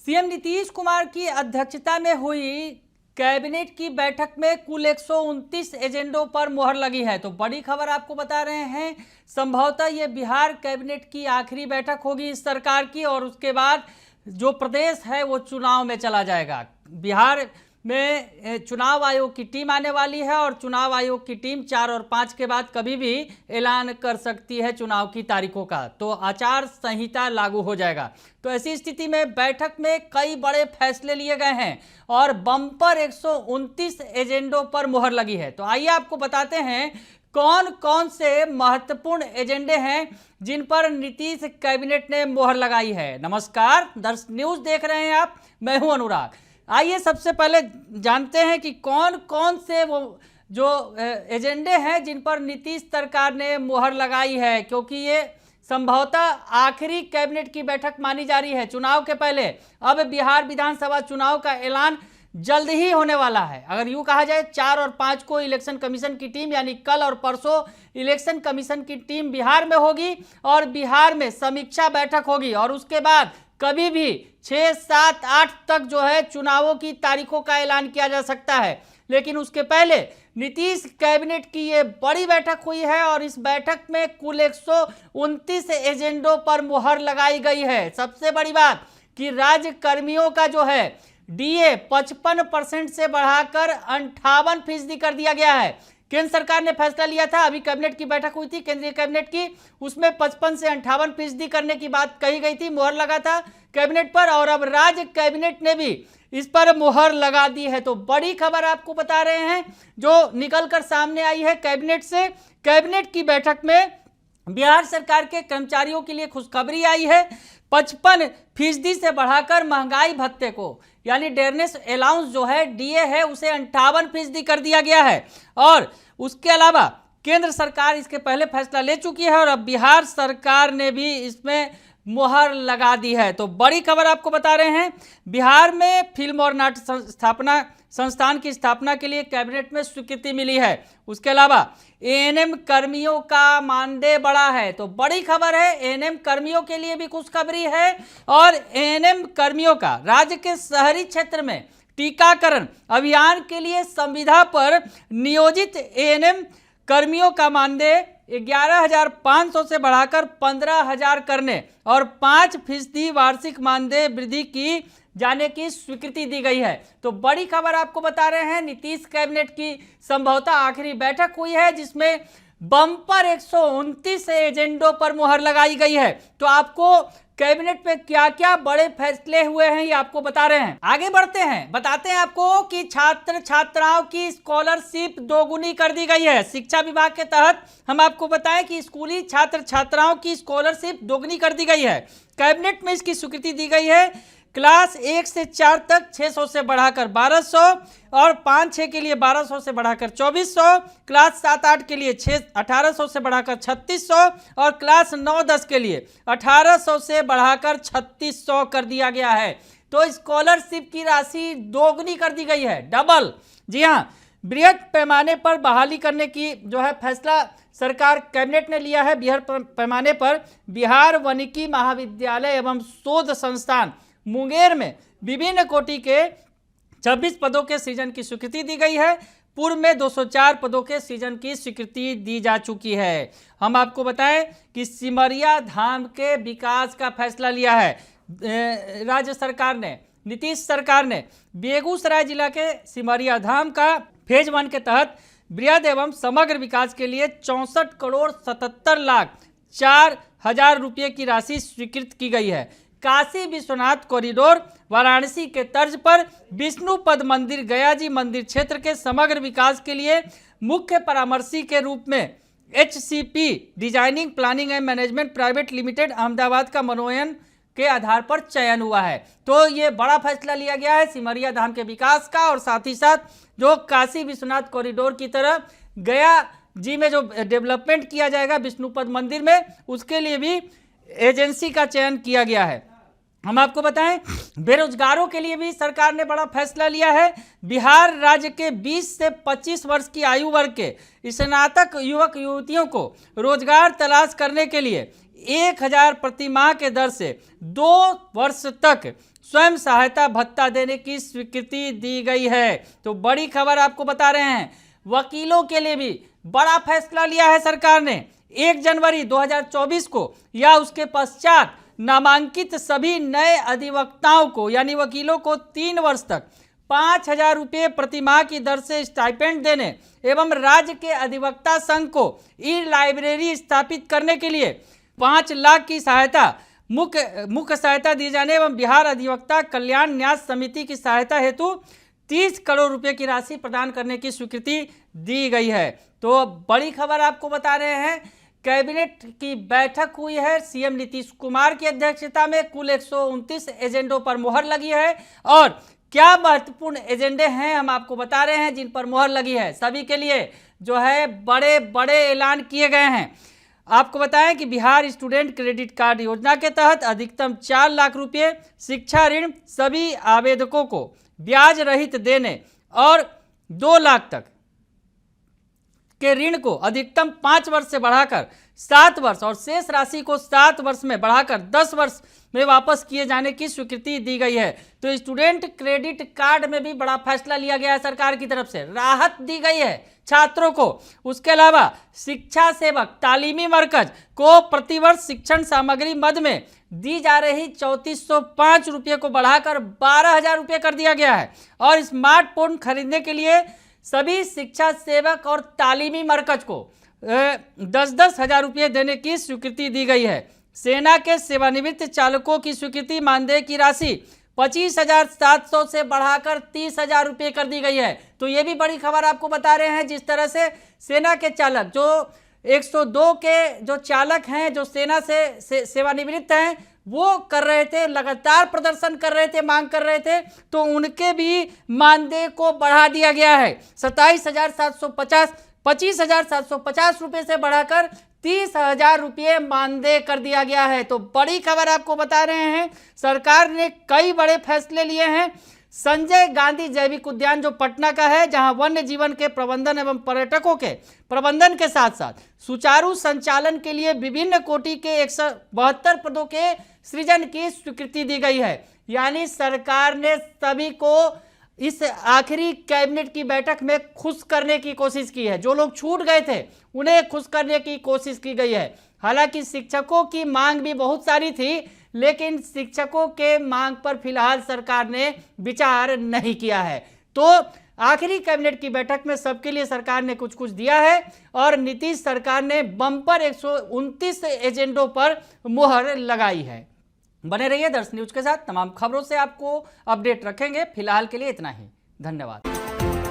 CM Nitish Kumar की अध्यक्षता में हुई कैबिनेट की बैठक में कुल 129 एजेंडों पर मुहर लगी है। तो बड़ी खबर आपको बता रहे हैं, संभवतः ये बिहार कैबिनेट की आखिरी बैठक होगी इस सरकार की, और उसके बाद जो प्रदेश है वो चुनाव में चला जाएगा। बिहार में चुनाव आयोग की टीम आने वाली है और चुनाव आयोग की टीम 4 और 5 के बाद कभी भी ऐलान कर सकती है चुनाव की तारीखों का। तो आचार संहिता लागू हो जाएगा। तो ऐसी स्थिति में बैठक में कई बड़े फैसले लिए गए हैं और बम्पर 129 एजेंडों पर मुहर लगी है। तो आइए आपको बताते हैं कौन कौन से महत्वपूर्ण एजेंडे हैं जिन पर नीतीश कैबिनेट ने मुहर लगाई है। नमस्कार, दर्शक न्यूज देख रहे हैं आप, मैं हूं अनुराग। आइए सबसे पहले जानते हैं कि कौन कौन से वो जो एजेंडे हैं जिन पर नीतीश सरकार ने मुहर लगाई है, क्योंकि ये संभवतः आखिरी कैबिनेट की बैठक मानी जा रही है चुनाव के पहले। अब बिहार विधानसभा चुनाव का ऐलान जल्द ही होने वाला है। अगर यूं कहा जाए 4 और 5 को इलेक्शन कमीशन की टीम, यानी कल और परसों इलेक्शन कमीशन की टीम बिहार में होगी और बिहार में समीक्षा बैठक होगी, और उसके बाद कभी भी 6, 7, 8 तक जो है चुनावों की तारीखों का ऐलान किया जा सकता है। लेकिन उसके पहले नीतीश कैबिनेट की ये बड़ी बैठक हुई है और इस बैठक में कुल 129 एजेंडों पर मुहर लगाई गई है। सबसे बड़ी बात कि राज्य कर्मियों का जो है डीए 55% से बढ़ाकर 58% कर दिया गया है। केंद्र सरकार ने फैसला लिया था, अभी कैबिनेट की बैठक हुई थी केंद्रीय कैबिनेट की, उसमें 55 से 58% करने की बात कही गई थी, मुहर लगा था कैबिनेट पर, और अब राज्य कैबिनेट ने भी इस पर मुहर लगा दी है। तो बड़ी खबर आपको बता रहे हैं जो निकलकर सामने आई है कैबिनेट से। कैबिनेट की बैठक में बिहार सरकार के कर्मचारियों के लिए खुशखबरी आई है। 55% से बढ़ाकर महंगाई भत्ते को, यानी डेयरनेस अलाउंस जो है डीए है, उसे 58% कर दिया गया है। और उसके अलावा केंद्र सरकार इसके पहले फैसला ले चुकी है और अब बिहार सरकार ने भी इसमें मुहर लगा दी है। तो बड़ी खबर आपको बता रहे हैं, बिहार में फिल्म और नाट्य संस्थान की स्थापना के लिए कैबिनेट में स्वीकृति मिली है। उसके अलावा एएनएम कर्मियों का मानदेय बढ़ा है। तो बड़ी खबर है, एएनएम कर्मियों के लिए भी खुशखबरी है, और एएनएम कर्मियों का राज्य के शहरी क्षेत्र में टीकाकरण अभियान के लिए संविदा पर नियोजित एएनएम कर्मियों का मानदेय 11,500 से बढ़ाकर 15,000 करने और 5% वार्षिक मानदेय वृद्धि की जाने की स्वीकृति दी गई है। तो बड़ी खबर आपको बता रहे हैं, नीतीश कैबिनेट की संभवतः आखिरी बैठक हुई है जिसमें बम्पर 129 एजेंडों पर मुहर लगाई गई है। तो आपको कैबिनेट पे क्या क्या बड़े फैसले हुए हैं ये आपको बता रहे हैं। आगे बढ़ते हैं, बताते हैं आपको कि छात्र छात्राओं की स्कॉलरशिप दोगुनी कर दी गई है। शिक्षा विभाग के तहत हम आपको बताएं कि स्कूली छात्र छात्राओं की स्कॉलरशिप दोगुनी कर दी गई है। कैबिनेट में इसकी स्वीकृति दी गई है। क्लास 1 से 4 तक 600 से बढ़ाकर 1200, और 5-6 के लिए 1200 से बढ़ाकर 2400, क्लास 7-8 के लिए 1800 से बढ़ाकर 3600, और क्लास 9-10 के लिए 1800 से बढ़ाकर 3600 कर दिया गया है। तो स्कॉलरशिप की राशि दोगुनी कर दी गई है, डबल। जी हाँ, बृहद पैमाने पर बहाली करने की जो है फैसला सरकार कैबिनेट ने लिया है। बृहद पैमाने पर बिहार वानिकी महाविद्यालय एवं शोध संस्थान मुंगेर में विभिन्न कोटि के 26 पदों के सृजन की स्वीकृति दी गई है। पूर्व में 204 पदों के सृजन की स्वीकृति दी जा चुकी है। हम आपको बताएं कि सिमरिया धाम के विकास का फैसला लिया है राज्य सरकार ने, नीतीश सरकार ने। बेगूसराय जिला के सिमरिया धाम का फेज 1 के तहत बृहद एवं समग्र विकास के लिए 64,77,04,000 रुपये की राशि स्वीकृत की गई है। काशी विश्वनाथ कॉरिडोर वाराणसी के तर्ज पर विष्णुपद मंदिर गया जी मंदिर क्षेत्र के समग्र विकास के लिए मुख्य परामर्शी के रूप में HCP designing planning and management private limited Ahmedabad का मनोनयन के आधार पर चयन हुआ है। तो ये बड़ा फैसला लिया गया है सिमरिया धाम के विकास का, और साथ ही साथ जो काशी विश्वनाथ कॉरिडोर की तरह गया जी में जो डेवलपमेंट किया जाएगा विष्णुपद मंदिर में, उसके लिए भी एजेंसी का चयन किया गया है। हम आपको बताएं, बेरोजगारों के लिए भी सरकार ने बड़ा फैसला लिया है। बिहार राज्य के 20 से 25 वर्ष की आयु वर्ग के स्नातक युवक युवतियों को रोजगार तलाश करने के लिए 1000 प्रति माह के दर से 2 वर्ष तक स्वयं सहायता भत्ता देने की स्वीकृति दी गई है। तो बड़ी खबर आपको बता रहे हैं, वकीलों के लिए भी बड़ा फैसला लिया है सरकार ने। 1 जनवरी 2024 को या उसके पश्चात नामांकित सभी नए अधिवक्ताओं को यानी वकीलों को 3 वर्ष तक 5000 रुपये प्रति माह की दर से स्टाइपेंड देने एवं राज्य के अधिवक्ता संघ को ई लाइब्रेरी स्थापित करने के लिए 5 लाख की सहायता मुख्य सहायता दी जाने एवं बिहार अधिवक्ता कल्याण न्यास समिति की सहायता हेतु 30 करोड़ रुपए की राशि प्रदान करने की स्वीकृति दी गई है। तो बड़ी खबर आपको बता रहे हैं, कैबिनेट की बैठक हुई है। सीएम नीतीश कुमार की अध्यक्षता में कुल 129 एजेंडों पर मुहर लगी है। और क्या महत्वपूर्ण एजेंडे हैं हम आपको बता रहे हैं जिन पर मुहर लगी है। सभी के लिए जो है बड़े बड़े ऐलान किए गए हैं। आपको बताएं कि बिहार स्टूडेंट क्रेडिट कार्ड योजना के तहत अधिकतम 4 लाख रुपये शिक्षा ऋण सभी आवेदकों को ब्याज रहित देने और 2 लाख तक के ऋण को अधिकतम 5 वर्ष से बढ़ाकर 7 वर्ष और शेष राशि को 7 वर्ष में बढ़ाकर 10 वर्ष में वापस किए जाने की स्वीकृति दी गई है। तो स्टूडेंट क्रेडिट कार्ड में भी बड़ा फैसला लिया गया है, सरकार की तरफ से राहत दी गई है छात्रों को। उसके अलावा शिक्षा सेवक तालीमी मरकज को प्रतिवर्ष शिक्षण सामग्री मद में दी जा रही 3405 रुपये को बढ़ाकर 12000 रुपये कर दिया गया है। और स्मार्टफोन खरीदने के लिए सभी शिक्षा सेवक और तालीमी मरकज को 10-10 हजार रुपये देने की स्वीकृति दी गई है। सेना के सेवानिवृत्त चालकों की स्वीकृति मानदेय की राशि 25,700 से बढ़ाकर 30,000 रुपये कर दी गई है। तो ये भी बड़ी खबर आपको बता रहे हैं। जिस तरह से सेना के चालक जो 102 के जो चालक हैं जो सेना से सेवानिवृत्त हैं वो कर रहे थे, लगातार प्रदर्शन कर रहे थे, मांग कर रहे थे, तो उनके भी मानदेय को बढ़ा दिया गया है। 25,750 रुपये से बढ़ाकर 30,000 रुपये मानदेय कर दिया गया है। तो बड़ी खबर आपको बता रहे हैं, सरकार ने कई बड़े फैसले लिए हैं। संजय गांधी जैविक उद्यान जो पटना का है, जहां वन्य जीवन के प्रबंधन एवं पर्यटकों के प्रबंधन के साथ साथ सुचारू संचालन के लिए विभिन्न कोटि के 172 पदों के सृजन की स्वीकृति दी गई है। यानी सरकार ने सभी को इस आखिरी कैबिनेट की बैठक में खुश करने की कोशिश की है। जो लोग छूट गए थे उन्हें खुश करने की कोशिश की गई है। हालांकि शिक्षकों की मांग भी बहुत सारी थी, लेकिन शिक्षकों के मांग पर फिलहाल सरकार ने विचार नहीं किया है। तो आखिरी कैबिनेट की बैठक में सबके लिए सरकार ने कुछ कुछ दिया है और नीतीश सरकार ने बम्पर 129 एजेंडों पर मुहर लगाई है। बने रहिए दर्श न्यूज के साथ, तमाम खबरों से आपको अपडेट रखेंगे। फिलहाल के लिए इतना ही, धन्यवाद।